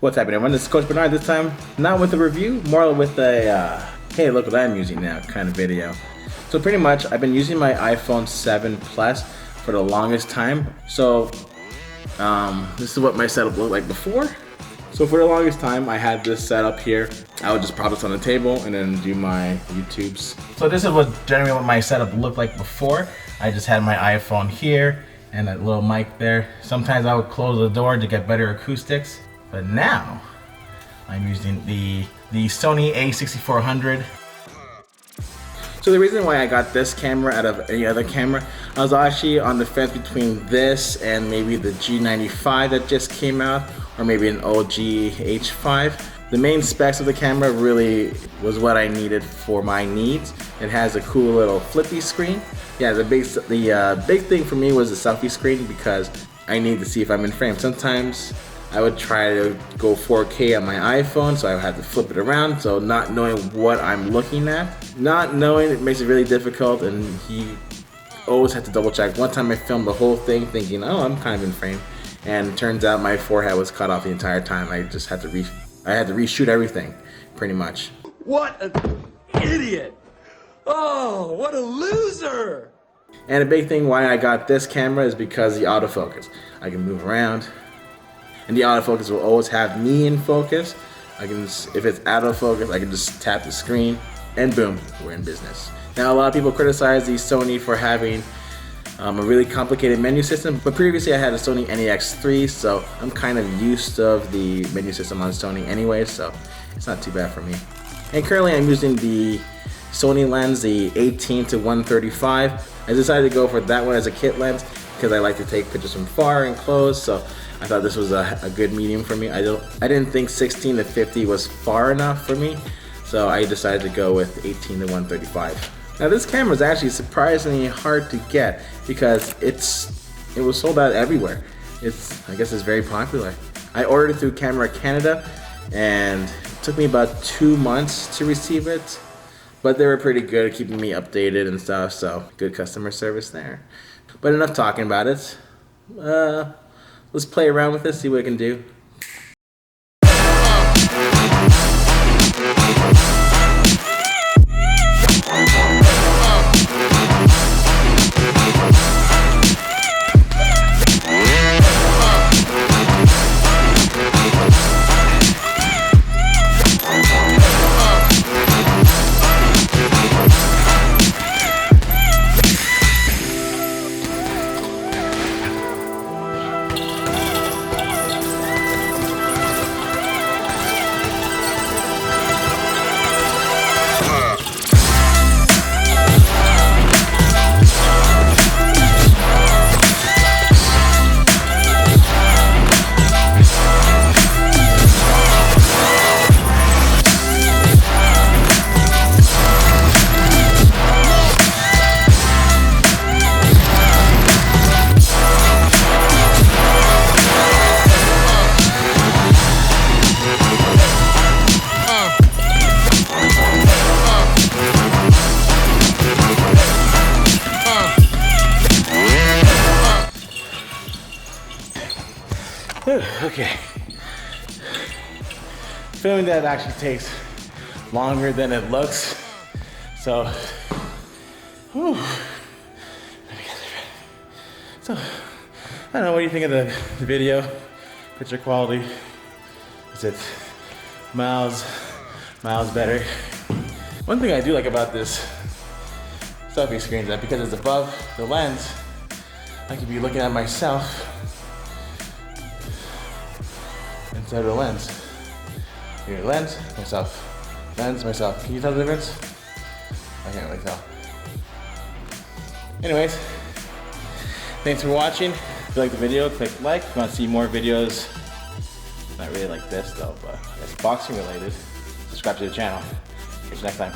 What's happening everyone? This is Coach Bernard. This time, not with a review, more with a, hey look what I'm using now kind of video. So pretty much, I've been using my iPhone 7 Plus for the longest time. So, this is what my setup looked like before. So for the longest time, I had this setup here. I would just prop this on the table and then do my YouTubes. So this is generally what my setup looked like before. I just had my iPhone here and that little mic there. Sometimes I would close the door to get better acoustics. But now, I'm using the Sony A6400. So the reason why I got this camera out of any other camera, I was actually on the fence between this and maybe the G95 that just came out, or maybe an OG H5. The main specs of the camera really was what I needed for my needs. It has a cool little flippy screen. Yeah, the big thing for me was the selfie screen because I need to see if I'm in frame. Sometimes I would try to go 4K on my iPhone, so I would have to flip it around. So not knowing what I'm looking at, not knowing, it makes it really difficult, and you always have to double check. One time I filmed the whole thing thinking, oh, I'm kind of in frame, and it turns out my forehead was cut off the entire time. I just had to reshoot everything, pretty much. What an idiot! Oh, what a loser! And a big thing why I got this camera is because the autofocus. I can move around, and the autofocus will always have me in focus. If it's out of focus, I can just tap the screen, and boom, we're in business. Now, a lot of people criticize the Sony for having a really complicated menu system, but previously I had a Sony NEX3, so I'm kind of used to the menu system on Sony anyway, so it's not too bad for me. And currently I'm using the Sony lens, the 18-135. I decided to go for that one as a kit lens because I like to take pictures from far and close, so I thought this was a good medium for me. I didn't think 16-50 was far enough for me, so I decided to go with 18-135. Now this camera is actually surprisingly hard to get because it was sold out everywhere. I guess it's very popular. I ordered it through Camera Canada and it took me about 2 months to receive it, but they were pretty good at keeping me updated and stuff, so good customer service there. But enough talking about it. Let's play around with this, see what it can do. Okay. Filming that actually takes longer than it looks. So, whew. So, I don't know, what do you think of the video? Picture quality? Is it miles better? One thing I do like about this selfie screen is that because it's above the lens, I could be looking at myself inside of the lens. Here, lens, myself. Lens, myself. Can you tell the difference? I can't really tell. Anyways, thanks for watching. If you like the video, click like. If you want to see more videos, not really like this though, but it's boxing related, subscribe to the channel. Catch you next time.